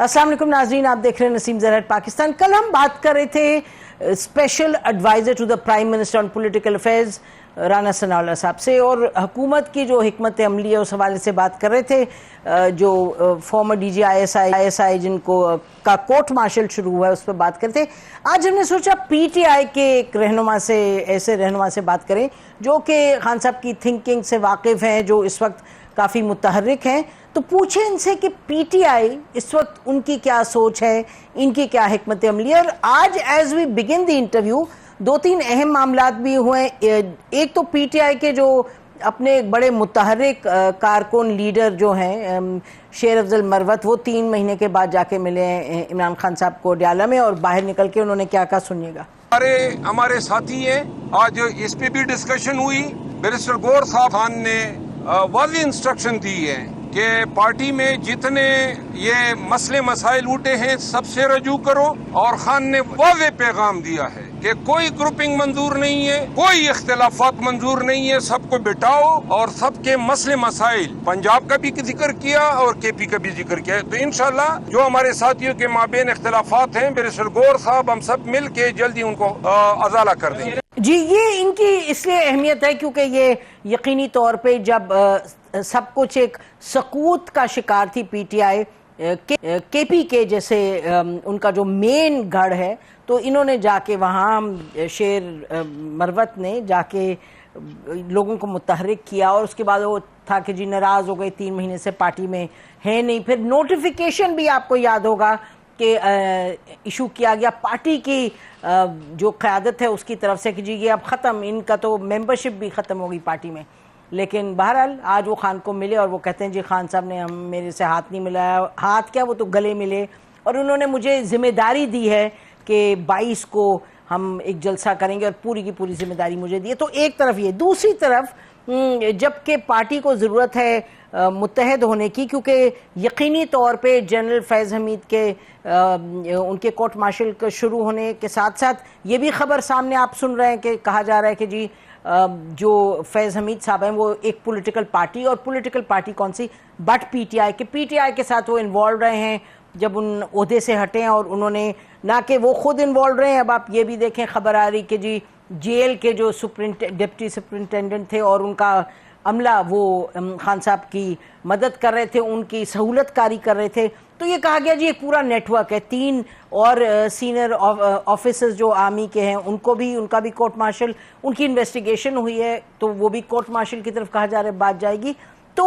अस्सलाम वालेकुम नाज़रीन, आप देख रहे हैं नसीम ज़रात पाकिस्तान। कल हम बात कर रहे थे special adviser to the prime minister on political affairs Rana Sanaullah साहब से, और हुकूमत की जो हिकमत अमली है उस हवाले से बात कर रहे थे। जो फॉर्मर DG ISI जिनको का कोर्ट मार्शल शुरू हुआ है उस पर बात करते। आज हमने सोचा PTI के एक रहनुमा से, ऐसे रहनुमा से बात करें जो कि खान साहब की थिंकिंग से वाकिफ़ हैं, जो इस वक्त काफ़ी मुतहर्रिक हैं। तो पूछे इनसे कि PTI इस वक्त उनकी क्या सोच है, इनकी क्या हिकमत अमली है। और आज as we begin the interview दो तीन अहम मामलात भी हुए। एक तो PTI के जो अपने बड़े मुतहर्रिक कारकुन लीडर जो हैं शेर अफजल मरवत, वो 3 महीने के बाद जाके मिले हैं इमरान खान साहब को डयाला में, और बाहर निकल के उन्होंने क्या कहा सुनिएगा। हमारे साथी हैं, आज इस पे भी डिस्कशन हुई। बैरिस्टर गौर साहब खान ने वाज़ेह इंस्ट्रक्शन दी है कि पार्टी में जितने ये मसले मसाइल उठे हैं सबसे रजू करो, और खान ने वाज़ेह पैगाम दिया है कि कोई ग्रुपिंग मंजूर नहीं है, कोई इख्तिलाफात मंजूर नहीं है, सबको बिठाओ और सबके मसले मसाइल, पंजाब का भी जिक्र किया और KP का भी जिक्र किया। तो इंशाल्लाह जो हमारे साथियों के माबेन इख्तिलाफात हैं, बैरिस्टर गौर साहब हम सब मिल के जल्दी उनको अजाला कर देंगे। जी, ये इनकी इसलिए अहमियत है क्योंकि ये यकीनी तौर पे जब सब कुछ एक सकूत का शिकार थी PTI, KP के जैसे उनका जो मेन गढ़ है, तो इन्होंने जाके वहाँ शेर मरवत ने जाके लोगों को मुतहर्रिक किया, और उसके बाद वो था कि जी नाराज़ हो गए, 3 महीने से पार्टी में है नहीं। फिर नोटिफिकेशन भी आपको याद होगा कि इशू किया गया पार्टी की जो क़यादत है उसकी तरफ से कि जी ये अब ख़त्म, इनका तो मेंबरशिप भी ख़त्म हो गई पार्टी में। लेकिन बहरहाल आज वो खान को मिले और वो कहते हैं जी खान साहब ने मेरे से हाथ नहीं मिलाया, हाथ क्या वो तो गले मिले, और उन्होंने मुझे ज़िम्मेदारी दी है कि 22 को हम एक जलसा करेंगे, और पूरी की पूरी जिम्मेदारी मुझे दी है। तो एक तरफ ये, दूसरी तरफ जबकि पार्टी को ज़रूरत है मुत्तहद होने की, क्योंकि यकीनी तौर पे जनरल फैज़ हमीद के उनके कोर्ट मार्शल के शुरू होने के साथ साथ ये भी खबर सामने आप सुन रहे हैं कि कहा जा रहा है कि जी जो फैज़ हमीद साहब हैं वो एक पॉलिटिकल पार्टी, और पॉलिटिकल पार्टी कौन सी, बट PTI के साथ वो इन्वॉल्व रहे हैं जब उन ओहदे से हटे हैं, और उन्होंने ना कि वो खुद इन्वॉल्व रहे हैं। अब आप ये भी देखें, खबर आ रही कि जी जेल के जो डिप्टी सुपरिटेंडेंट थे और उनका अमला वो खान साहब की मदद कर रहे थे, उनकी सहूलत कारी कर रहे थे। तो ये कहा गया जी एक पूरा नेटवर्क है। 3 और सीनियर ऑफिसर्स जो आर्मी के हैं उनको भी, उनका भी कोर्ट मार्शल, उनकी इन्वेस्टिगेशन हुई है, तो वो भी कोर्ट मार्शल की तरफ कहा जा रहा है बात जाएगी। तो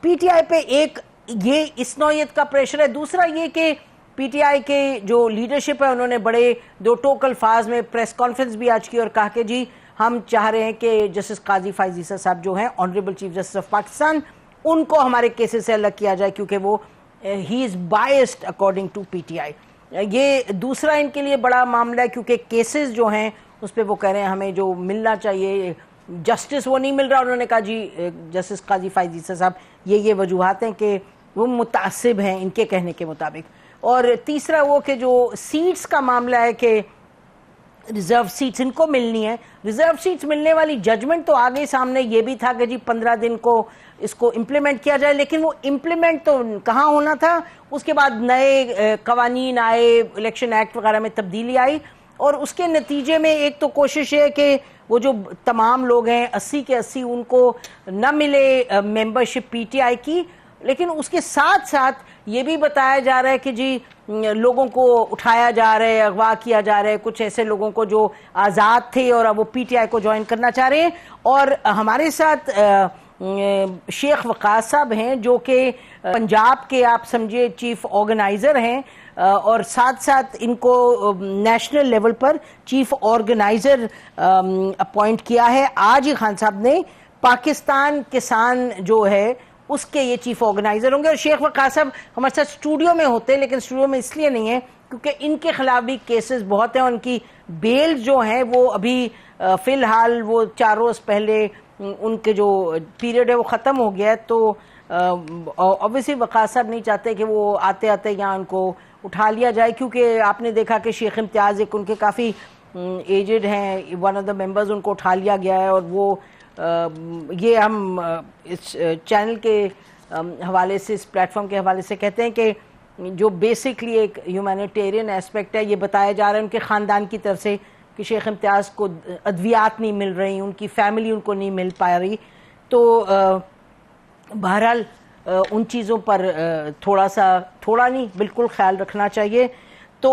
PTI पे एक ये इस नौयत का प्रेशर है। दूसरा ये कि PTI के जो लीडरशिप है उन्होंने बड़े दो टोक अल्फाज में प्रेस कॉन्फ्रेंस भी आज की और कहा कि जी हम चाह रहे हैं कि जस्टिस काजी फायज ईसा साहब जो हैं honourable chief justice of Pakistan, उनको हमारे केसेस से अलग किया जाए क्योंकि वो he is biased according to PTI। ये दूसरा इनके लिए बड़ा मामला है क्योंकि केसेस जो हैं उस पर वो कह रहे हैं हमें जो मिलना चाहिए जस्टिस वो नहीं मिल रहा। उन्होंने कहा जी जस्टिस काजी फायज ईसा साहब ये वजूहात हैं कि वो मुतासिब हैं इनके कहने के मुताबिक। और तीसरा वो कि जो सीट्स का मामला है कि रिजर्व सीट्स इनको मिलनी है। रिजर्व सीट्स मिलने वाली जजमेंट तो आ गई सामने, ये भी था कि जी 15 दिन को इसको इम्प्लीमेंट किया जाए, लेकिन वो इम्प्लीमेंट तो कहाँ होना था। उसके बाद नए कवानीन आए, इलेक्शन एक्ट वगैरह में तब्दीली आई, और उसके नतीजे में एक तो कोशिश है कि वो जो तमाम लोग हैं 80 के 80 उनको न मिले मेंबरशिप PTI की, लेकिन उसके साथ साथ ये भी बताया जा रहा है कि जी लोगों को उठाया जा रहा है, अगवा किया जा रहा है, कुछ ऐसे लोगों को जो आज़ाद थे और अब वो PTI को ज्वाइन करना चाह रहे हैं। और हमारे साथ शेख वकास साहब हैं जो कि पंजाब के आप समझिए चीफ ऑर्गेनाइज़र हैं, और साथ साथ इनको नेशनल लेवल पर चीफ ऑर्गेनाइज़र अपॉइंट किया है। आज ही खान साहब ने पाकिस्तान किसान जो है उसके ये चीफ ऑर्गेनाइजर होंगे। और शेख वकास साहब हमारे साथ स्टूडियो में होते हैं, लेकिन स्टूडियो में इसलिए नहीं है क्योंकि इनके खिलाफ भी केसेस बहुत हैं। उनकी बेल जो है वो अभी फिलहाल वो 4 रोज़ पहले उनके जो पीरियड है वो ख़त्म हो गया है। तो ऑब्वियसली वकास साहब नहीं चाहते कि वो आते आते यहाँ उनको उठा लिया जाए, क्योंकि आपने देखा कि शेख इम्तियाज़ एक उनके काफ़ी एजेड हैं, वन ऑफ द मेंबर्स, उनको उठा लिया गया है। और वो ये हम इस चैनल के हवाले से, इस प्लेटफॉर्म के हवाले से कहते हैं कि जो बेसिकली एक ह्यूमैनिटेरियन एस्पेक्ट है, ये बताया जा रहा है उनके ख़ानदान की तरफ से कि शेख इम्तियाज़ को अद्वियात नहीं मिल रही, उनकी फैमिली उनको नहीं मिल पा रही। तो बहरहाल उन चीज़ों पर थोड़ा नहीं बिल्कुल ख्याल रखना चाहिए। तो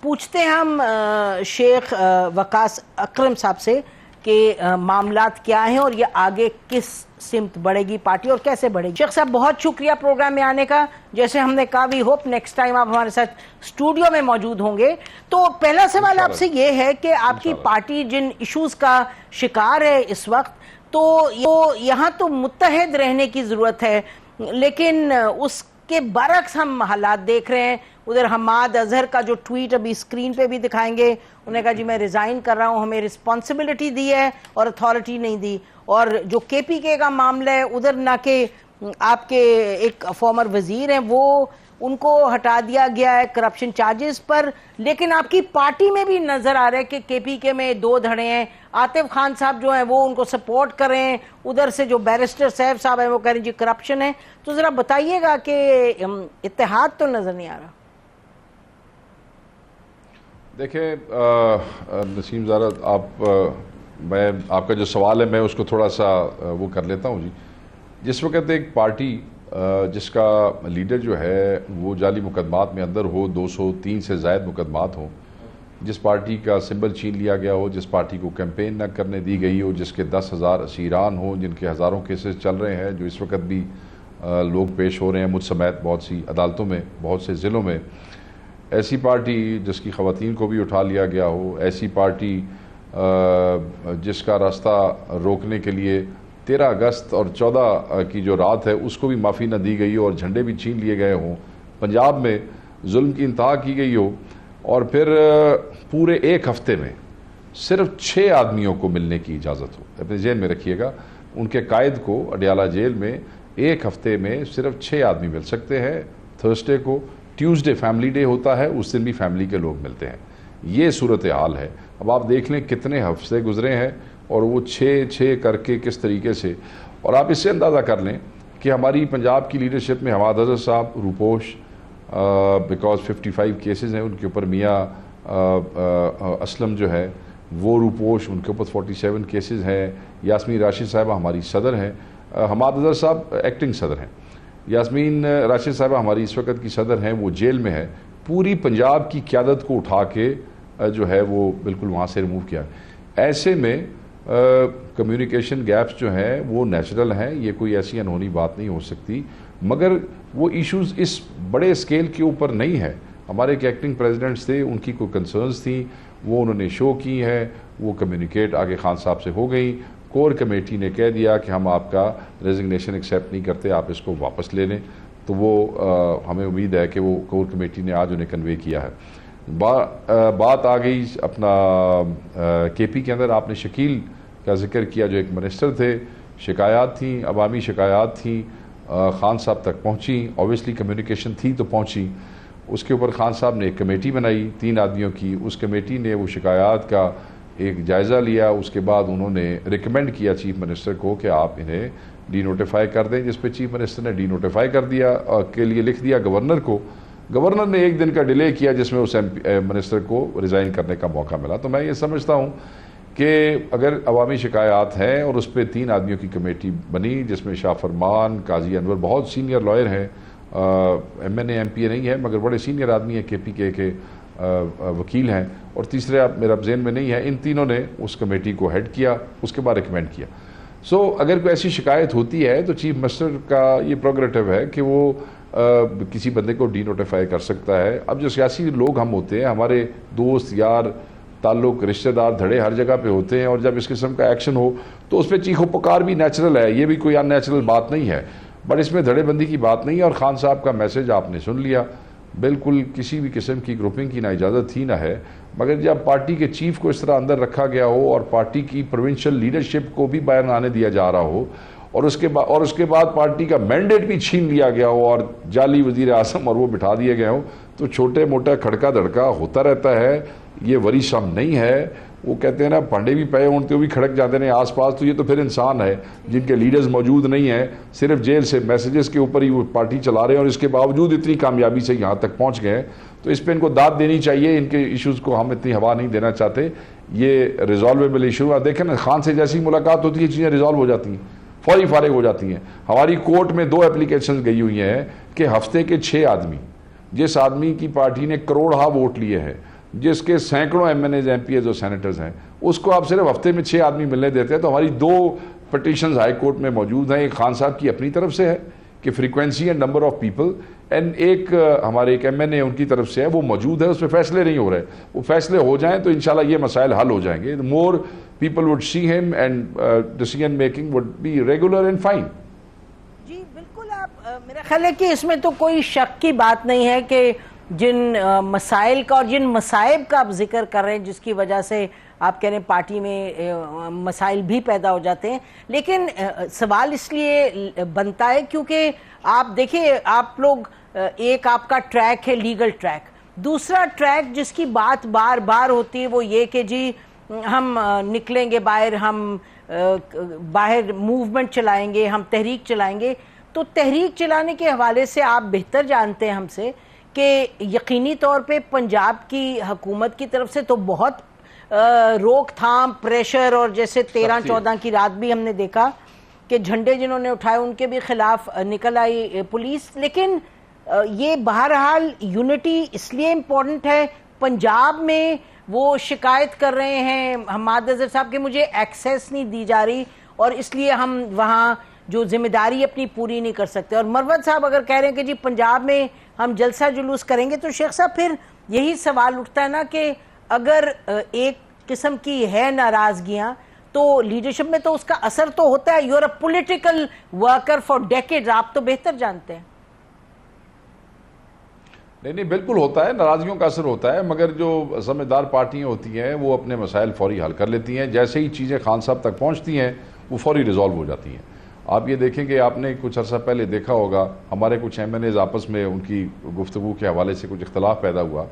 पूछते हैं हम शेख वकास अकरम साहब से कि मामलात क्या हैं और ये आगे किस सिमत बढ़ेगी पार्टी और कैसे बढ़ेगी। शेख साहब बहुत शुक्रिया प्रोग्राम में आने का। जैसे हमने कहा, वी होप नेक्स्ट टाइम आप हमारे साथ स्टूडियो में मौजूद होंगे। तो पहला सवाल आपसे ये है कि आपकी पार्टी जिन इश्यूज का शिकार है इस वक्त, तो यहाँ तो मुत्तहिद रहने की जरूरत है, लेकिन उसके बरक्स हम हालात देख रहे हैं। उधर हमाद अजहर का जो ट्वीट अभी स्क्रीन पे भी दिखाएंगे, उन्होंने कहा जी मैं रिजाइन कर रहा हूं, हमें रिस्पॉन्सिबिलिटी दी है और अथॉरिटी नहीं दी। और जो केपीके का मामला है, उधर ना के आपके एक फॉर्मर वजीर हैं, वो उनको हटा दिया गया है करप्शन चार्जेस पर, लेकिन आपकी पार्टी में भी नजर आ रहा है कि केपीके में दो धड़े हैं। आतिफ खान साहब जो हैं वो उनको सपोर्ट कर रहे हैं, उधर से जो बैरिस्टर सैफ साहब हैं वो कह रहे हैं जी करप्शन है। तो जरा बताइएगा कि इत्तेहाद तो नजर नहीं आ रहा। देखिए नसीम ज़ारा, मैं आपका जो सवाल है मैं उसको थोड़ा सा वो कर लेता हूँ जी। जिस वक्त एक पार्टी जिसका लीडर जो है वो जाली मुकदमात में अंदर हो, 203 से ज़ायद मुकदमात हों, जिस पार्टी का सिंबल छीन लिया गया हो, जिस पार्टी को कैंपेन न करने दी गई हो, जिसके 10,000 असीरान हों, जिनके हज़ारों केसेस चल रहे हैं, जो इस वक्त भी लोग पेश हो रहे हैं मुझ समेत बहुत सी अदालतों में, बहुत से ज़िलों में, ऐसी पार्टी जिसकी ख़वातीन को भी उठा लिया गया हो, ऐसी पार्टी जिसका रास्ता रोकने के लिए 13 अगस्त और 14 की जो रात है उसको भी माफ़ी न दी गई हो और झंडे भी छीन लिए गए हों, पंजाब में जुल्म की इंतहा की गई हो, और फिर पूरे एक हफ्ते में सिर्फ 6 आदमियों को मिलने की इजाज़त हो। अपने जेल में रखिएगा, उनके कायद को अडयाला जेल में एक हफ्ते में सिर्फ 6 आदमी मिल सकते हैं। थर्सडे को, ट्यूसडे फैमिली डे होता है, उस दिन भी फैमिली के लोग मिलते हैं। ये सूरत हाल है। अब आप देख लें कितने हफ्ते गुजरे हैं और वो 6 करके किस तरीके से, और आप इससे अंदाज़ा कर लें कि हमारी पंजाब की लीडरशिप में हमाद अजहर साहब रूपोश, बिकॉज 55 केसेस हैं उनके ऊपर, मियाँ असलम जो है वो रूपोश, उनके ऊपर 47 केसेस हैं। यास्मीन राशिद साहिबा हमारी सदर हैं, हमाद अजहर साहब एक्टिंग सदर हैं, यास्मीन राशिद साहिबा हमारी इस वक्त की सदर हैं, वो जेल में है। पूरी पंजाब की क़यादत को उठा के जो है वो बिल्कुल वहाँ से रिमूव किया। ऐसे में कम्युनिकेशन गैप्स जो हैं वो नेचुरल हैं, ये कोई ऐसी अनहोनी बात नहीं हो सकती, मगर वो इश्यूज़ इस बड़े स्केल के ऊपर नहीं है। हमारे एक एक्टिंग प्रेसिडेंट्स थे, उनकी कोई कंसर्न्स थी, वो उन्होंने शो की हैं, वो कम्युनिकेट आगे खान साहब से हो गई। कोर कमेटी ने कह दिया कि हम आपका रेजिग्नेशन एक्सेप्ट नहीं करते, आप इसको वापस ले लें। तो वो हमें उम्मीद है कि वो कोर कमेटी ने आज उन्हें कन्वे किया है। बात आ गई अपना केपी के अंदर, आपने शकील का जिक्र किया जो एक मिनिस्टर थे, शिकायत थी, अवामी शिकायत थी, खान साहब तक पहुंची, ऑब्वियसली कम्युनिकेशन थी तो पहुंची। उसके ऊपर खान साहब ने एक कमेटी बनाई 3 आदमियों की, उस कमेटी ने वो शिकायत का एक जायज़ा लिया। उसके बाद उन्होंने रिकमेंड किया चीफ मिनिस्टर को कि आप इन्हें डी नोटिफाई कर दें, जिस पे चीफ मिनिस्टर ने डी नोटिफाई कर दिया, के लिए लिख दिया गवर्नर को। गवर्नर ने 1 दिन का डिले किया जिसमें उस मिनिस्टर को रिज़ाइन करने का मौका मिला। तो मैं ये समझता हूँ कि अगर अवामी शिकायत हैं और उस पर 3 आदमियों की कमेटी बनी जिसमें शाह फरमान, काजी अनवर, बहुत सीनियर लॉयर हैं, MNA MPA नहीं है मगर बड़े सीनियर आदमी हैं, KPK के वकील हैं, और तीसरे आप मेरा ज़हन में नहीं है, इन तीनों ने उस कमेटी को हेड किया, उसके बाद रिकमेंड किया। सो अगर कोई ऐसी शिकायत होती है तो चीफ मिनिस्टर का ये प्रोग्रेटिव है कि वो किसी बंदे को डी नोटिफाई कर सकता है। अब जो सियासी लोग हम होते हैं, हमारे दोस्त यार ताल्लुक रिश्तेदार धड़े हर जगह पे होते हैं, और जब इस किस्म का एक्शन हो तो उस पर चीखो पुकार भी नेचुरल है, ये भी कोई अननेचुरल बात नहीं है, बट इसमें धड़ेबंदी की बात नहीं है। और खान साहब का मैसेज आपने सुन लिया, बिल्कुल किसी भी किस्म की ग्रुपिंग की ना इजाज़त थी ना है, मगर जब पार्टी के चीफ को इस तरह अंदर रखा गया हो और पार्टी की प्रोविंशियल लीडरशिप को भी बयान आने दिया जा रहा हो, और उसके बाद पार्टी का मैंडेट भी छीन लिया गया हो और जाली वजीर आज़म और वो बिठा दिए गए हो, तो छोटे मोटा खड़का धड़का होता रहता है, ये वरीसम नहीं है। वो कहते हैं ना भांडे भी पे होते वो भी खड़क जाते हैं आसपास, तो ये तो फिर इंसान है जिनके लीडर्स मौजूद नहीं है, सिर्फ जेल से मैसेजेस के ऊपर ही वो पार्टी चला रहे हैं और इसके बावजूद इतनी कामयाबी से यहाँ तक पहुँच गए हैं। तो इस पर इनको दाद देनी चाहिए, इनके इश्यूज़ को हम इतनी हवा नहीं देना चाहते, ये रिजॉल्वेबल इशू है। देखें ना, खान से जैसी मुलाकात होती है चीज़ें रिजॉल्व हो जाती हैं, फौरी फारिग हो जाती हैं। हमारी कोर्ट में 2 एप्लीकेशन गई हुई हैं कि हफ्ते के 6 आदमी, जिस आदमी की पार्टी ने करोड़हा वोट लिए हैं, जिसके सैकड़ों MNAs MPs और सेनेटर्स हैं, उसको आप सिर्फ हफ्ते में 6 आदमी मिलने देते हैं। तो हमारी 2 पिटीशंस हाई कोर्ट में मौजूद हैं, एक खान साहब की अपनी तरफ से है कि frequency and number of people, and एक हमारे एक MNA उनकी तरफ से है, वो मौजूद है, उस पर फैसले नहीं हो रहे। वो फैसले हो जाएं तो इंशाल्लाह ये मसाइल हल हो जाएंगे। More people would see him and decision making would be regular and fine. जी बिल्कुल, आप मेरा ख्याल है कि इसमें तो कोई शक की बात नहीं है कि जिन मसाइल का और जिन मसाइब का आप जिक्र कर रहे हैं, जिसकी वजह से आप कह रहे हैं पार्टी में मसाइल भी पैदा हो जाते हैं, लेकिन सवाल इसलिए बनता है क्योंकि आप देखिए, आप लोग एक आपका ट्रैक है लीगल ट्रैक, दूसरा ट्रैक जिसकी बात बार बार होती है वो ये कि जी हम निकलेंगे बाहर, हम बाहर मूवमेंट चलाएंगे, हम तहरीक चलाएंगे। तो तहरीक चलाने के हवाले से आप बेहतर जानते हैं हमसे कि यकीनी तौर पे पंजाब की हुकूमत की तरफ से तो बहुत रोकथाम, प्रेशर, और जैसे 13-14 की रात भी हमने देखा कि झंडे जिन्होंने उठाए उनके भी खिलाफ निकल आई पुलिस। लेकिन ये बहरहाल यूनिटी इसलिए इम्पोर्टेंट है। पंजाब में वो शिकायत कर रहे हैं हम्माद अजहर साहब कि मुझे एक्सेस नहीं दी जा रही और इसलिए हम वहाँ जो जिम्मेदारी अपनी पूरी नहीं कर सकते। और मरवत साहब अगर कह रहे हैं कि जी पंजाब में हम जलसा जुलूस करेंगे, तो शेख साहब फिर यही सवाल उठता है ना कि अगर एक किस्म की है नाराजगियां तो लीडरशिप में तो उसका असर तो होता है। You're a political worker for decades, आप तो बेहतर जानते हैं। नहीं, बिल्कुल होता है, नाराजगियों का असर होता है, मगर जो समझदार पार्टियां होती हैं वो अपने मसाइल फौरी हल कर लेती हैं। जैसे ही चीज़ें खान साहब तक पहुंचती हैं वो फौरी रिजॉल्व हो जाती हैं। आप ये देखेंगे, आपने कुछ अर्सा पहले देखा होगा, हमारे कुछ MNAs आपस में उनकी गुफ्तगू के हवाले से कुछ इख्तलाफ पैदा हुआ।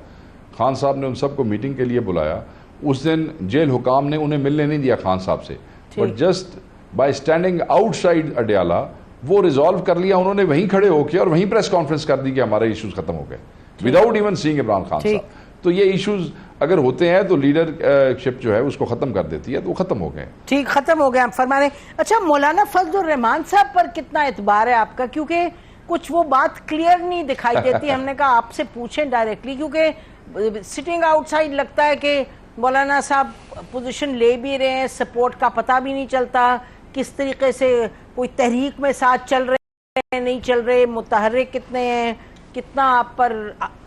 खान साहब ने उन सबको मीटिंग के लिए बुलाया। उस दिन जेल हुकाम ने उन्हें मिलने नहीं दिया खान साहब से, but just by standing outside Adiala वो रिजॉल्व कर लिया उन्होंने, वहीं खड़े होकर, और वहीं प्रेस कॉन्फ्रेंस कर दी कि हमारे इश्यूज खत्म हो गए, without even seeing Imran Khan साहब। तो ये इश्यूज अगर होते हैं तो लीडरशिप जो है उसको खत्म कर देती है, तो वो खत्म हो गए। ठीक, खत्म हो गए आप फरमा रहे। अच्छा, मौलाना फजलुर रहमान साहब पर कितना एतबार है आपका, क्योंकि कुछ वो बात क्लियर नहीं दिखाई देती। हमने कहा आपसे पूछें डायरेक्टली, क्योंकि सिटिंग आउटसाइड लगता है कि मौलाना साहब पोजीशन ले भी रहे हैं, सपोर्ट का पता भी नहीं चलता, किस तरीके से कोई तहरीक में साथ चल रहे हैं, नहीं चल रहे, मुतहर्रिक कितने हैं, कितना आप पर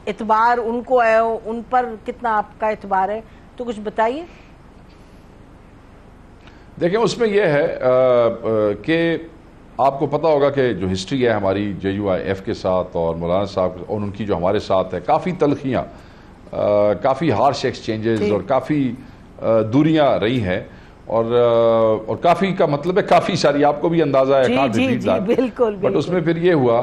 एतबार उनको है, उन पर कितना आपका एतबार है, तो कुछ बताइए। देखिए, उसमें यह है कि आपको पता होगा कि जो हिस्ट्री है हमारी JUIF के साथ और मौलाना साहब और उनकी जो हमारे साथ है, काफ़ी तलखियाँ, काफ़ी हार्श एक्सचेंजेस और काफ़ी दूरियां रही हैं, और काफ़ी का मतलब है काफ़ी सारी, आपको भी अंदाज़ा है, बिल्कुल। बट उसमें फिर ये हुआ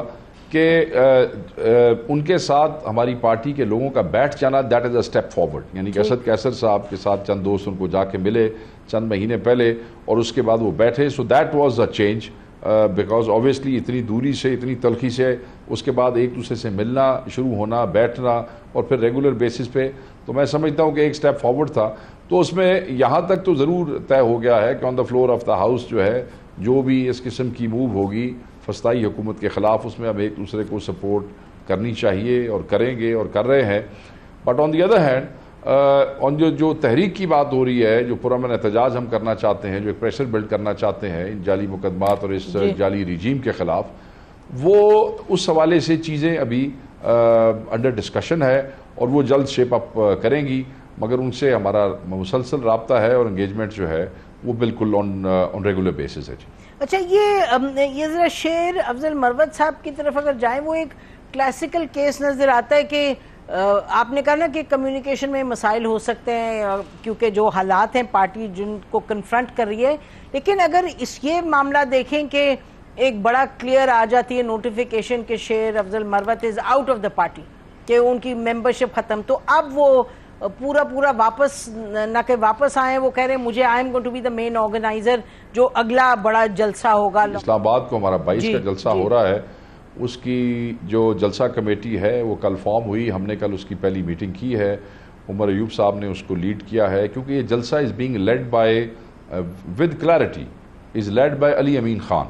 कि उनके साथ हमारी पार्टी के लोगों का बैठ जाना, that is a step forward. यानी कि असद कैसर साहब के साथ चंद दोस्त उनको जाके मिले चंद महीने पहले, और उसके बाद वो बैठे। So that was a change, because obviously इतनी दूरी से, इतनी तलखी से उसके बाद एक दूसरे से मिलना शुरू होना, बैठना, और फिर रेगुलर बेसिस पे, तो मैं समझता हूँ कि एक स्टेप फॉरवर्ड था। तो उसमें यहाँ तक तो ज़रूर तय हो गया है कि on the floor of the house जो है, जो भी इस किस्म की मूव होगी फस्ताई हुकूमत के ख़िलाफ़, उसमें अब एक दूसरे को सपोर्ट करनी चाहिए और करेंगे और कर रहे हैं। But on the other hand, on जो तहरीक की बात हो रही है, जो पुरअमन एहतजाज हम करना चाहते हैं, जो एक प्रेशर बिल्ड करना चाहते हैं इन जाली मुकदमात और इस जाली रिजीम के ख़िलाफ़, वो उस हवाले से चीज़ें अभी अंडर डिस्कशन है और वो जल्द शेप अप करेंगी, मगर उनसे हमारा मुसलसल रब्ता है और इंगेजमेंट जो है वो बिल्कुल ऑन रेगुलर बेसिस है। अच्छा, ये ज़रा शेर अफजल मरवत साहब की तरफ अगर जाएं, वो एक क्लासिकल केस नज़र आता है कि आपने कहा ना कि कम्युनिकेशन में मसाइल हो सकते हैं क्योंकि जो हालात हैं पार्टी जिनको कन्फ्रंट कर रही है, लेकिन अगर ये मामला देखें कि एक बड़ा क्लियर आ जाती है नोटिफिकेशन के शेर Afzal Marwat is out of the party, कि उनकी मेंबरशिप ख़त्म, तो अब वो पूरा वापस न के वापस आए, वो कह रहे हैं मुझे I am going to be the main organiser जो अगला बड़ा जलसा होगा। इस्लामाबाद को हमारा 22 का जलसा हो रहा है, उसकी जो जलसा कमेटी है वो कल फॉर्म हुई, हमने कल उसकी पहली मीटिंग की है, उमर अयूब साहब ने उसको लीड किया है, क्योंकि ये जलसा is being led by with clarity is led by Ali Amin Khan,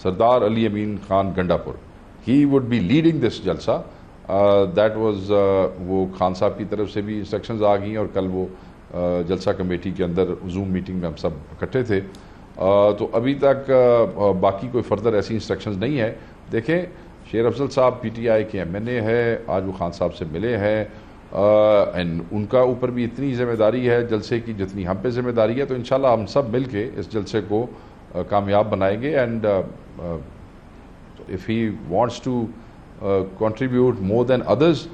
Sardar Ali Amin Khan Gandapur. He would be leading this जलसा। दैट वाज वो खान साहब की तरफ से भी इंस्ट्रक्शंस आ गई और कल वो जलसा कमेटी के अंदर जूम मीटिंग में हम सब इकट्ठे थे। तो अभी तक बाकी कोई फर्दर ऐसी इंस्ट्रक्शंस नहीं है। देखें, शेर अफजल साहब PTI के MNA है, आज वो खान साहब से मिले हैं, एंड उनका ऊपर भी इतनी जिम्मेदारी है जलसे की जितनी हम पे जिम्मेदारी है। तो इंशाल्लाह हम सब मिल के इस जलसे को कामयाब बनाएंगे। And if he wants to contribute more than others,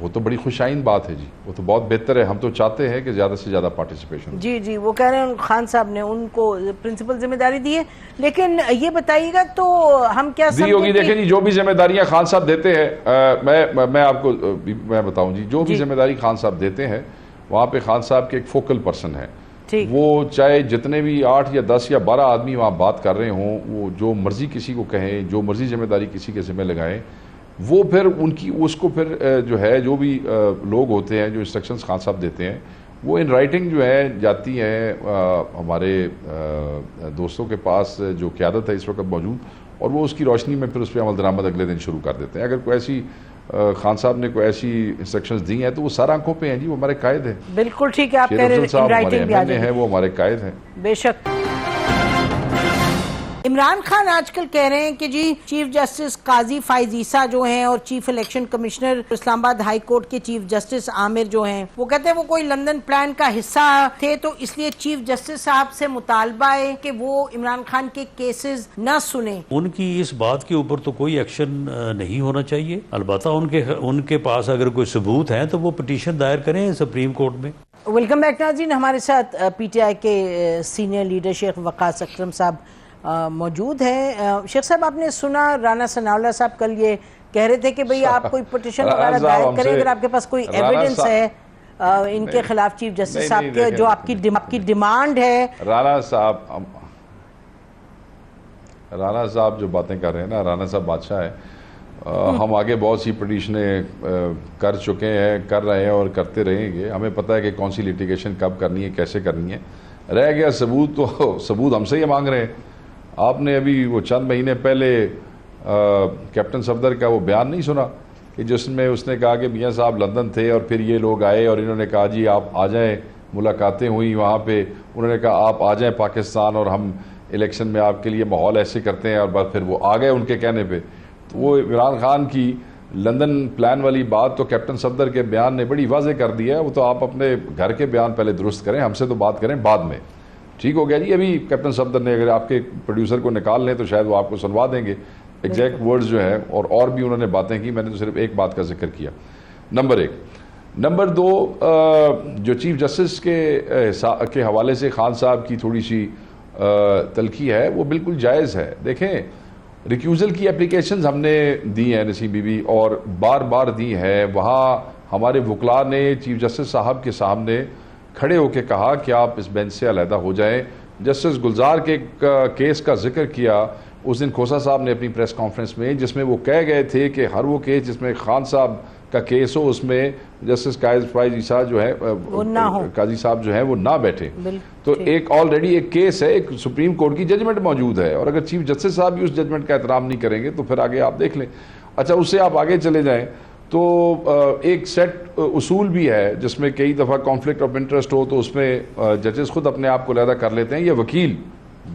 वो तो बड़ी खुशाइन बात है जी, वो तो बहुत बेहतर है। हम तो चाहते हैं कि ज़्यादा से ज़्यादा पार्टिसिपेशन। जी, वो कह रहे हैं खान साहब ने उनको प्रिंसिपल जिम्मेदारी दी है, लेकिन ये बताइएगा तो हम क्या दी होगी। देखें जी, जो भी जिम्मेदारियां खान साहब देते हैं, मैं आपको मैं बताऊं जी, जो भी जिम्मेदारी खान साहब देते हैं वहाँ पे खान साहब के एक फोकल पर्सन है। वो चाहे जितने भी 8 या 10 या 12 आदमी वहाँ बात कर रहे हों, वो जो मर्जी किसी को कहें, जो मर्जी जिम्मेदारी किसी के जिम्मे लगाएं, वो फिर उनकी उसको फिर जो है जो भी लोग होते हैं, जो इंस्ट्रक्शंस खान साहब देते हैं, वो इन राइटिंग जो है जाती हैं हमारे दोस्तों के पास जो क़यादत है इस वक्त मौजूद, और वो उसकी रोशनी में फिर उस पर अमल दरामद अगले दिन शुरू कर देते हैं। अगर कोई ऐसी खान साहब ने कोई ऐसी इंस्ट्रक्शंस दी हैं तो वो सारा आंखों पे हैं जी, वो हमारे कायद हैं। बिल्कुल ठीक है, आप कह रहे हैं इन राइटिंग भी आ जाएगी। हैं वो हमारे कायद हैं। बेशक। इमरान खान आजकल कह रहे हैं कि जी चीफ जस्टिस काजी फाइज ईसा जो हैं और chief election commissioner Islamabad high court के चीफ जस्टिस आमिर जो हैं, वो कहते हैं वो कोई लंदन प्लान का हिस्सा थे, तो इसलिए चीफ जस्टिस साहब से मुतालबा है कि वो इमरान खान के केसेस न सुने। उनकी इस बात के ऊपर तो कोई एक्शन नहीं होना चाहिए। अलबत्ता उनके पास अगर कोई सबूत है तो वो पिटीशन दायर करें सुप्रीम कोर्ट में। वेलकम बैक नाज़रीन, हमारे साथ PTI के सीनियर लीडर शेख वकास अकरम साहब मौजूद है। शेख साहब, आपने सुना राना सनाउल्लाह साहब कल ये कह रहे थे कि भाई आप कोई पिटीशन वगैरह दायर करें अगर आपके पास कोई एविडेंस है इनके खिलाफ चीफ जस्टिस साहब के, जो आपकी डिमांड है। राना साहब जो बातें कर रहे हैं ना, राना साहब बादशाह है। हम आगे बहुत सी पिटीशनें कर चुके हैं, कर रहे हैं और करते रहेंगे। हमें पता है कि कौन सी लिटिगेशन कब करनी है, कैसे करनी है। रह गया सबूत, तो सबूत हमसे ही मांग रहे हैं। आपने अभी वो चंद महीने पहले कैप्टन सफदर का वो बयान नहीं सुना कि जिसमें उसने कहा कि मियाँ साहब लंदन थे और फिर ये लोग आए और इन्होंने कहा जी आप आ जाएं, मुलाकातें हुई वहाँ पे, उन्होंने कहा आप आ जाएं पाकिस्तान और हम इलेक्शन में आपके लिए माहौल ऐसे करते हैं, और बाद फिर वो आ गए उनके कहने पे। तो वो इमरान खान की लंदन प्लान वाली बात तो कैप्टन सफदर के बयान ने बड़ी वाज़ेह कर दिया है। वो तो आप अपने घर के बयान पहले दुरुस्त करें, हमसे तो बात करें बाद में। ठीक हो गया जी। अभी कैप्टन सफदर ने, अगर आपके प्रोड्यूसर को निकाल लें तो शायद वो आपको सुनवा देंगे एग्जैक्ट वर्ड्स जो है, और भी उन्होंने बातें की। मैंने तो सिर्फ एक बात का जिक्र किया, नंबर 1। नंबर 2, जो चीफ जस्टिस के हवाले से खान साहब की थोड़ी सी तलखी है वो बिल्कुल जायज़ है। देखें, रिक्यूज़ल की एप्लीकेशंस हमने दी हैं नसीम बीबी, और बार बार दी है। वहाँ हमारे वकला ने चीफ जस्टिस साहब के सामने खड़े होकर कहा कि आप इस बेंच से अलहदा हो जाएं। जस्टिस गुलजार के केस का जिक्र किया उस दिन खोसा साहब ने अपनी प्रेस कॉन्फ्रेंस में, जिसमें वो कह गए थे कि हर वो केस जिसमें खान साहब का केस हो उसमें जस्टिस काजी फाइज ईसा जो है काजी साहब जो है वो ना बैठे। तो एक ऑलरेडी एक केस है, एक सुप्रीम कोर्ट की जजमेंट मौजूद है, और अगर चीफ जस्टिस साहब भी उस जजमेंट का एहतराम नहीं करेंगे तो फिर आगे आप देख लें। अच्छा, उससे आप आगे चले जाएं तो एक सेट उसूल भी है जिसमें कई दफ़ा कॉन्फ्लिक्ट ऑफ इंटरेस्ट हो तो उसमें जजेस खुद अपने आप को अलहदा कर लेते हैं, या वकील,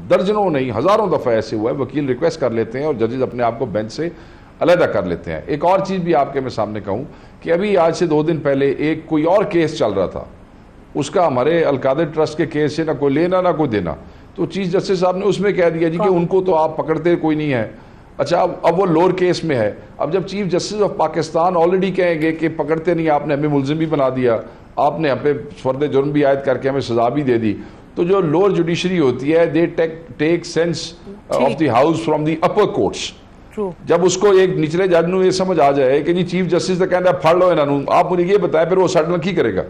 दर्जनों नहीं हज़ारों दफ़ा ऐसे हुआ है, वकील रिक्वेस्ट कर लेते हैं और जजेस अपने आप को बेंच से अलहदा कर लेते हैं। एक और चीज़ भी आपके मैं सामने कहूँ कि अभी आज से 2 दिन पहले एक कोई और केस चल रहा था, उसका हमारे अलकादर ट्रस्ट के केस से ना कोई लेना ना कोई देना, तो चीफ जस्टिस साहब ने उसमें कह दिया जी कि उनको तो आप पकड़ते कोई नहीं है। अच्छा, अब वो लोअर केस में है। अब जब chief justice of Pakistan already कहेंगे कि पकड़ते नहीं, आपने हमें मुलजिम भी बना दिया, आपने हमें फर्द जुर्म भी आयद करके हमें सजा भी दे दी, तो जो लोअर जुडिशरी होती है they take sense of the house from the upper courts. जब उसको एक निचले जज को ये समझ आ जाए कि जी चीफ जस्टिस तो कहना फड़ लो इन्होंने, आप मुझे ये बताया फिर वो सडन की करेगा।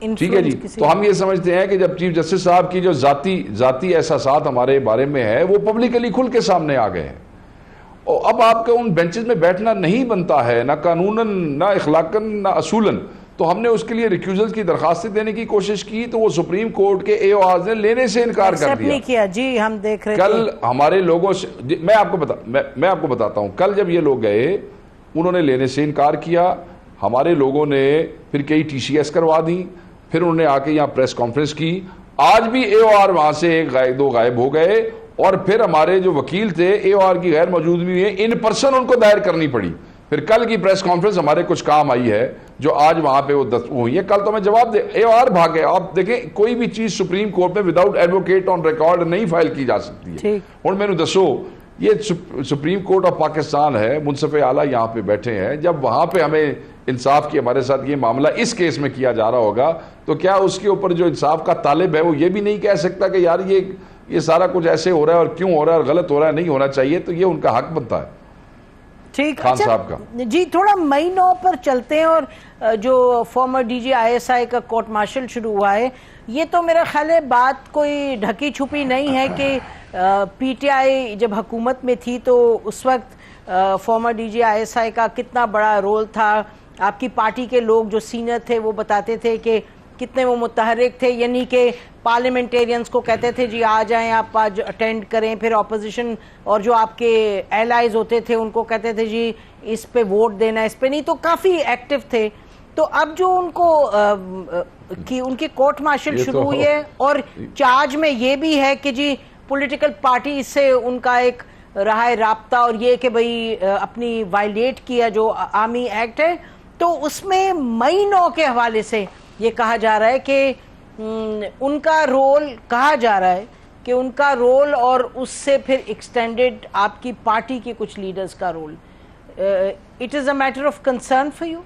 ठीक है जी। तो हम ये समझते हैं कि जब चीफ जस्टिस साहब की जो जाती एहसासात हमारे बारे में है वो पब्लिकली खुल के सामने आ गए हैं, और अब आपके उन बेंचेस में बैठना नहीं बनता है, ना कानूनन, ना इखलाकन, ना असूलन। तो हमने उसके लिए रिक्यूजल की दरखास्तें देने की कोशिश की, तो वो सुप्रीम कोर्ट के एओआर्स ने लेने से इनकार कर दिया। किया जी, हम देख रहे कल हमारे लोगों से मैं आपको बताता हूं, कल जब ये लोग गए उन्होंने लेने से इनकार किया, हमारे लोगों ने फिर कई टीसीएस करवा दी, फिर उन्होंने आके यहाँ प्रेस कॉन्फ्रेंस की, आज भी एओआर वहां से दो गायब हो गए, और फिर हमारे जो वकील थे एओआर की गैर मौजूदगी में इन पर्सन उनको दायर करनी पड़ी। फिर कल की प्रेस कॉन्फ्रेंस हमारे कुछ काम आई है जो आज वहां पे वो हुई है, कल तो मैं जवाब दे एओआर भागे। आप देखें कोई भी चीज सुप्रीम कोर्ट में विदाउट एडवोकेट ऑन रिकॉर्ड नहीं फाइल की जा सकती है। और मैंने दसो ये सुप्रीम कोर्ट ऑफ पाकिस्तान है, मुंसफ़े आला यहाँ पे बैठे हैं, जब वहां पे हमें इंसाफ की हमारे साथ ये मामला इस केस में किया जा रहा होगा तो क्या उसके ऊपर जो इंसाफ का तालिब है वो ये भी नहीं कह सकता कि यार ये सारा कुछ ऐसे हो रहा है और क्यों हो रहा है और गलत हो रहा है, नहीं होना चाहिए, तो ये उनका हक बनता है। ठीक, खान साहब का जी। थोड़ा मई 9 पर चलते हैं, और जो फॉर्मर डीजी आईएसआई का कोर्ट मार्शल शुरू हुआ है, ये तो मेरा ख्याल है बात कोई ढकी छुपी नहीं है कि पीटीआई जब हुकूमत में थी तो उस वक्त फॉर्मर डीजी आईएसआई का कितना बड़ा रोल था। आपकी पार्टी के लोग जो सीनियर थे वो बताते थे कि कितने वो मुतहरिक थे, यानी कि पार्लियामेंटेरियंस को कहते थे जी आ जाएं आप आज अटेंड करें, फिर ऑपोजिशन और जो आपके एलाइज होते थे उनको कहते थे जी इस पे वोट देना, इस पे नहीं, तो काफ़ी एक्टिव थे। तो अब जो उनकी कोर्ट मार्शल शुरू हुई है और चार्ज में ये भी है कि जी पॉलिटिकल पार्टी से उनका एक रहा है राब्ता, और ये कि भाई अपनी वायलेट किया जो आर्मी एक्ट है, तो उसमें मई 9 के हवाले से ये कहा जा रहा है कि उनका रोल, कहा जा रहा है कि उनका रोल और उससे फिर एक्सटेंडेड आपकी पार्टी के कुछ लीडर्स का role, it is a matter of concern for you?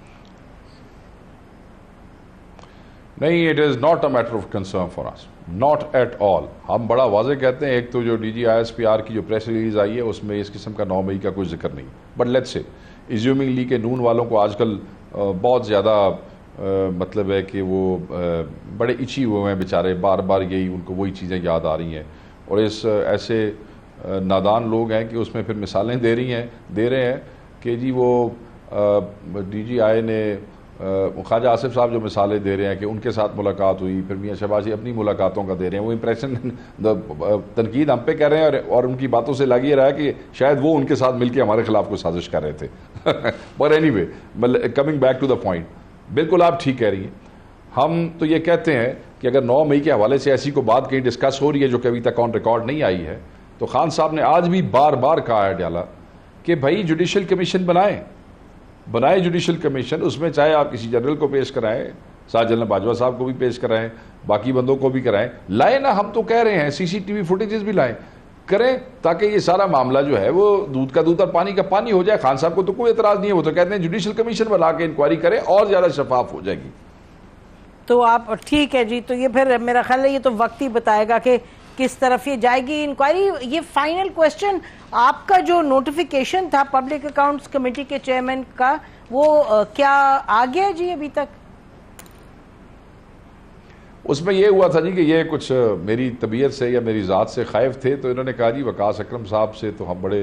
नहीं, it is not a matter of concern for us, not at all. हम बड़ा वाज़ेह कहते हैं, एक तो जो डीजी आईएसपीआर की जो प्रेस रिलीज आई है उसमें इस किस्म का 9 मई का कोई जिक्र नहीं, बट लेट्स से इज्यूमिंगली के नून वालों को आजकल बहुत ज़्यादा मतलब है कि वो बड़े इची हुए हैं बेचारे, बार बार यही उनको वही चीज़ें याद आ रही हैं, और इस ऐसे नादान लोग हैं कि उसमें फिर मिसालें दे रहे हैं कि जी वो DGI ने ख्वाजा आसिफ साहब जो मिसालें दे रहे हैं कि उनके साथ मुलाकात हुई, फिर मियाँ शहबाजी अपनी मुलाकातों का दे रहे हैं, वो इंप्रेशन तनकीद हम पे कर रहे हैं, और उनकी बातों से लग ये रहा है कि शायद वो उनके साथ मिलकर हमारे खिलाफ कोई साजिश कर रहे थे। पर anyway, coming back to the point, बिल्कुल आप ठीक कह रही हैं। हम तो ये कहते हैं कि अगर 9 मई के हवाले से ऐसी कोई बात कहीं डिस्कस हो रही है जो कि अभी तक ऑन रिकॉर्ड नहीं आई है, तो खान साहब ने आज भी बार बार कहा है डाला कि भाई जुडिशल कमीशन बनाए जुडिशल कमीशन, उसमें चाहे आप किसी जनरल को पेश कराएं, साथ जनरल बाजवा साहब को भी पेश कराएं, बाकी बंदों को भी कराएं, लाए ना, हम तो कह रहे हैं CCTV फुटेजेस भी लाएं, करें, ताकि ये सारा मामला जो है वो दूध का दूध और पानी का पानी हो जाए। खान साहब को तो कोई एतराज नहीं है, वो तो कहते हैं जुडिशल कमीशन बना के इंक्वायरी करें और ज्यादा शफाफ हो जाएगी। तो आप ठीक है जी, तो ये फिर मेरा ख्याल है ये तो वक्त ही बताएगा कि किस तरफ ये जाएगी इंक्वायरी। ये फाइनल क्वेश्चन, आपका जो नोटिफिकेशन था पब्लिक अकाउंट्स कमेटी के चेयरमैन का, वो क्या आ गया जी अभी तक? उसमें यह हुआ था जी कि ये कुछ मेरी तबीयत से या मेरी ज़ात से खाइफ थे, तो इन्होंने कहा जी वकास अकरम साहब से तो हम बड़े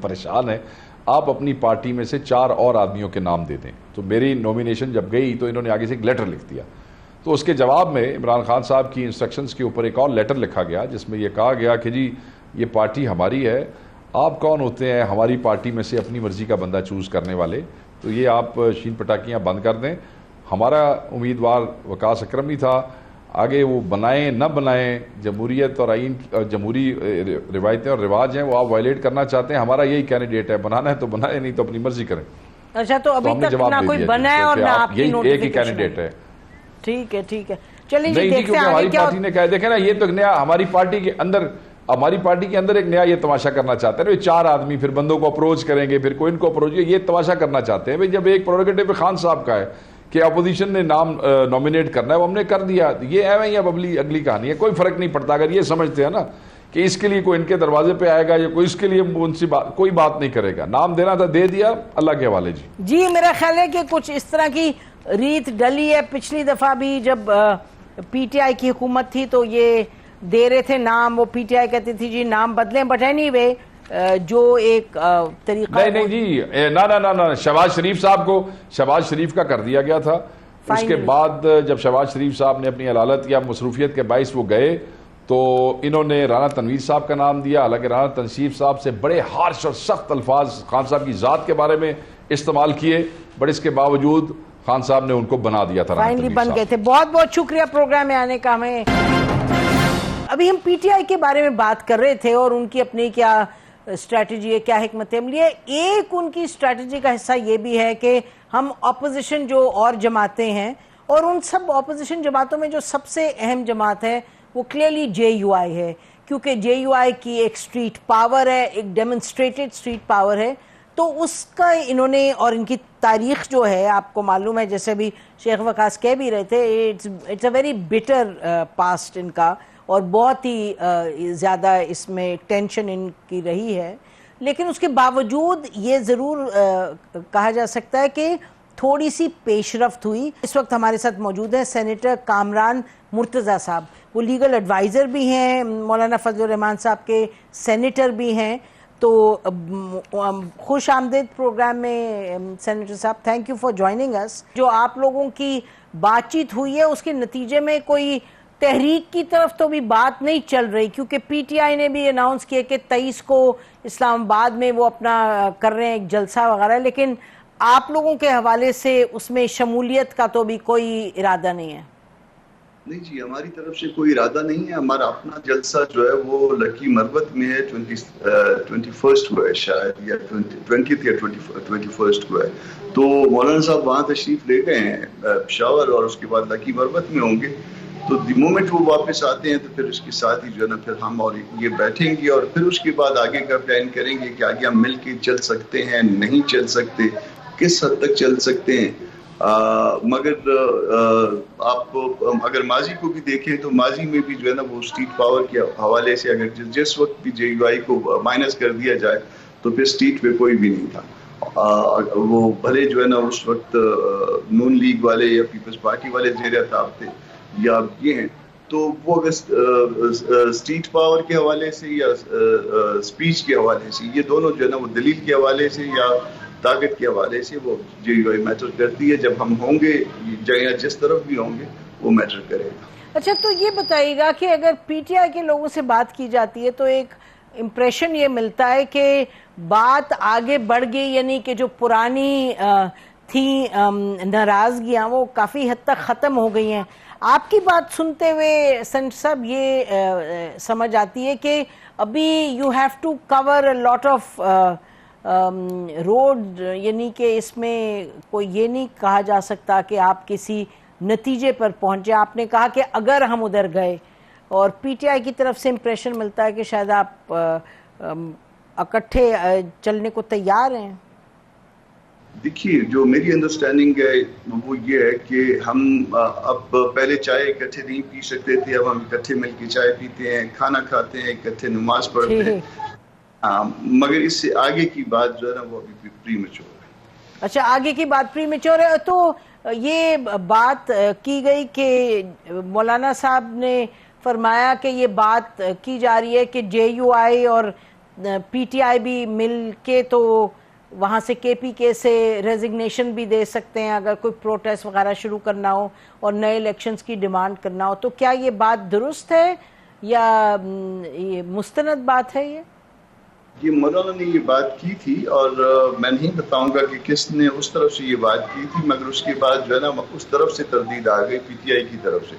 परेशान हैं, आप अपनी पार्टी में से 4 और आदमियों के नाम दे दें। तो मेरी नॉमिनेशन जब गई तो इन्होंने आगे से एक लेटर लिख दिया, तो उसके जवाब में इमरान खान साहब की इंस्ट्रक्शंस के ऊपर एक और लेटर लिखा गया जिसमें यह कहा गया कि जी ये पार्टी हमारी है, आप कौन होते हैं हमारी पार्टी में से अपनी मर्जी का बंदा चूज़ करने वाले, तो ये आप शीन पटाखियाँ बंद कर दें। हमारा उम्मीदवार वकास अकरम ही था, आगे वो बनाएं न बनाएं, जमहूरियत और आइन जमहूरी रिवायतें और रिवाज हैं वो आप वायलेट करना चाहते हैं, हमारा यही कैंडिडेट है, बनाना है तो बनाए, नहीं तो अपनी मर्जी करें। अच्छा, तो अभी तक ना कोई बना है और ना आपकी एक ही कैंडिडेट है। ठीक है, ठीक है, चलिए नहीं, देखते हैं हमारी पार्टी ने कहा, देखे ना, ये तो नया हमारी पार्टी के अंदर एक नया ये तमाशा करना चाहते हैं। 4 आदमी फिर बंदों को अप्रोच करेंगे, फिर कोई इनको अप्रोच, ये तमाशा करना चाहते हैं। भाई जब एक प्रोरोगेटिव खान साहब का है कि अपोजिशन ने नाम नॉमिनेट करना है, वो हमने कर दिया, ये है या अगली कहानी है, कोई फर्क नहीं पड़ता। अगर ये समझते हैं ना कि इसके लिए कोई इनके दरवाजे पे आएगा या कोई इसके लिए उनसे कोई बात नहीं करेगा, नाम देना था दे दिया, अल्लाह के हवाले जी। जी मेरा ख्याल है कि कुछ इस तरह की रीत डली है। पिछली दफा भी जब पीटीआई की हुकूमत थी तो ये दे रहे थे नाम, वो पीटीआई कहती थी जी नाम बदलें, बट एनीवे जो एक तरीका नहीं जी, ना शहबाज शरीफ साहब को शहबाज शरीफ का कर दिया गया था। उसके बाद जब शहबाज शरीफ साहब ने अपनी अलालत या मसरूफियत के बाइस वो गए तो इन्होंने राना तनवीर साहब का नाम दिया। हालांकि राना तनसीफ साहब से बड़े हार्श और सख्त अल्फाज खान साहब की जात के बारे में इस्तेमाल किए, बट इसके बावजूद खान साहब ने उनको बना दिया था, फाइनली बन गए थे। बहुत बहुत शुक्रिया प्रोग्राम में आने का। हमें अभी हम पीटीआई के बारे में बात कर रहे थे और उनकी अपनी क्या स्ट्रैटेजी है, क्या हिकमत अमली है। एक उनकी स्ट्रैटेजी का हिस्सा ये भी है कि हम ऑपोजिशन जो और जमातें हैं, और उन सब ऑपोजिशन जमातों में जो सबसे अहम जमात है वो क्लियरली जेयूआई है, क्योंकि जेयूआई की एक स्ट्रीट पावर है, एक डेमोन्स्ट्रेटेड स्ट्रीट पावर है। तो उसका इन्होंने, और इनकी तारीख जो है आपको मालूम है, जैसे अभी शेख वकास कह भी रहे थे, it's a very bitter past इनका, और बहुत ही ज़्यादा इसमें टेंशन इनकी रही है। लेकिन उसके बावजूद ये ज़रूर कहा जा सकता है कि थोड़ी सी पेशरफ्त हुई। इस वक्त हमारे साथ मौजूद हैं सेनेटर कामरान मुर्तज़ा साहब, वो लीगल एडवाइज़र भी हैं, मौलाना फजलुर रहमान साहब के सेनेटर भी हैं। तो खुश आमदीद प्रोग्राम में सेनेटर साहब, thank you for joining us. जो आप लोगों की बातचीत हुई है उसके नतीजे में कोई तहरीक की तरफ तो भी बात नहीं चल रही, क्योंकि पीटीआई ने भी अनाउंस किया कि 23 को इस्लामाबाद में वो अपना कर रहे हैं एक जलसा वगैरह, लेकिन आप लोगों के हवाले से उसमें शमूलियत का तो भी कोई इरादा नहीं है। नहीं जी, हमारी तरफ से कोई इरादा नहीं है। हमारा अपना जलसा जो है वो लकी मरबत में है, 21 को है शायद, या 20 या 21 को है। तो मौलाना साहब वहाँ तशरीफ ले गए हैं पेशावर, और उसके बाद लकी मरबत में होंगे। तो द मोमेंट वो वापस आते हैं तो फिर उसके साथ ही जो है ना फिर हम और ये बैठेंगे, और फिर उसके बाद आगे का प्लान करेंगे कि आगे हम मिल के चल सकते हैं, नहीं चल सकते, किस हद तक चल सकते हैं। मगर आप अगर माजी को भी देखें तो माजी में भी जो है ना वो स्ट्रीट पावर के हवाले से अगर जिस वक्त भी जेयूआई को माइनस कर दिया जाए तो फिर स्ट्रीट पे कोई भी नहीं था। वो भले जो है ना उस वक्त नून लीग वाले या पीपल्स पार्टी वाले ज़ेर अताब थे या ये हैं, तो वो अगर स्ट्रीट पावर के हवाले से या स्पीच के हवाले से, ये दोनों जो है ना वो दलील के हवाले से या ताकत के हवाले से वो जेयूआई मैटर करती है। जब हम होंगे या जिस तरफ भी होंगे वो मैटर करेगा। अच्छा, तो ये बताइएगा कि अगर पीटीआई के लोगों से बात की जाती है तो एक इम्प्रेशन ये मिलता है कि बात आगे बढ़ गई, यानी कि जो पुरानी थी नाराजगियां वो काफ़ी हद तक ख़त्म हो गई हैं। आपकी बात सुनते हुए सेनेटर साहब ये समझ आती है कि अभी you have to cover a lot of road, यानी कि इसमें कोई ये नहीं कहा जा सकता कि आप किसी नतीजे पर पहुंचे। आपने कहा कि अगर हम उधर गए, और पीटीआई की तरफ से इम्प्रेशन मिलता है कि शायद आप इकट्ठे चलने को तैयार हैं। देखिए, जो मेरी अंडरस्टैंडिंग है वो ये है कि हम अब पहले चाय इकट्ठे नहीं पी सकते थे, अब हम इकट्ठे मिलकर चाय पीते हैं, खाना खाते हैं, इकट्ठे नमाज पढ़ते हैं। मगर इससे आगे की बात जो है ना वो अभी प्रीमेच्योर है। अच्छा, आगे की बात प्रीमेच्योर है। तो ये बात की गई कि मौलाना साहब ने फरमाया कि ये बात की जा रही है कि जेयूआई और पीटीआई भी मिल के तो वहाँ से केपीके से रेजिग्नेशन भी दे सकते हैं अगर कोई प्रोटेस्ट वगैरह शुरू करना हो और नए इलेक्शंस की डिमांड करना हो। तो क्या ये बात दुरुस्त है या ये मुस्तनद बात है? ये मौलाना ने ये बात की थी, और मैं नहीं बताऊंगा कि किसने उस तरफ से ये बात की थी, मगर उसके बाद जो है ना उस तरफ से तरदीद आ गई पीटीआई की तरफ से।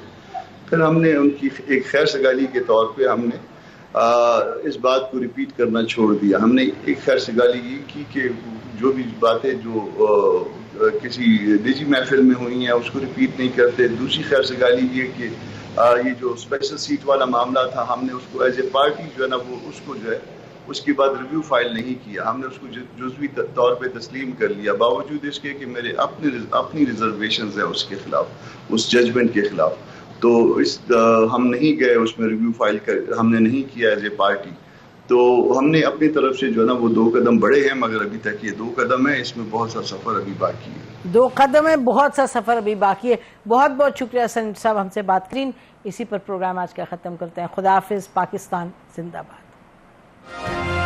फिर हमने उनकी एक खैर सगाली के तौर पे हमने इस बात को रिपीट करना छोड़ दिया। हमने एक खैर सगाली ये की कि जो भी बातें जो किसी निजी महफिल में हुई हैं उसको रिपीट नहीं करते। दूसरी खैर सगाली ये कि ये जो स्पेशल सीट वाला मामला था, हमने उसको एज ए पार्टी जो है ना वो उसको जो है उसके बाद रिव्यू फाइल नहीं किया, हमने उसको जुज़वी तौर पे तस्लीम कर लिया, बावजूद इसके कि मेरे अपनी रिजर्वेशंस है उसके खिलाफ, उस जजमेंट के खिलाफ। तो हम नहीं गए उसमें रिव्यू फाइल कर, हमने नहीं किया एज ए पार्टी। तो हमने अपनी तरफ से जो है ना वो 2 कदम बढ़े हैं, मगर अभी तक ये 2 कदम है, इसमें बहुत सा सफर अभी बाकी है। 2 कदम है, बहुत सा सफर अभी बाकी है। बहुत बहुत शुक्रिया सनत साहब हमसे बात करें। इसी पर प्रोग्राम आज का खत्म करते हैं। खुदा हाफिज। पाकिस्तान जिंदाबाद।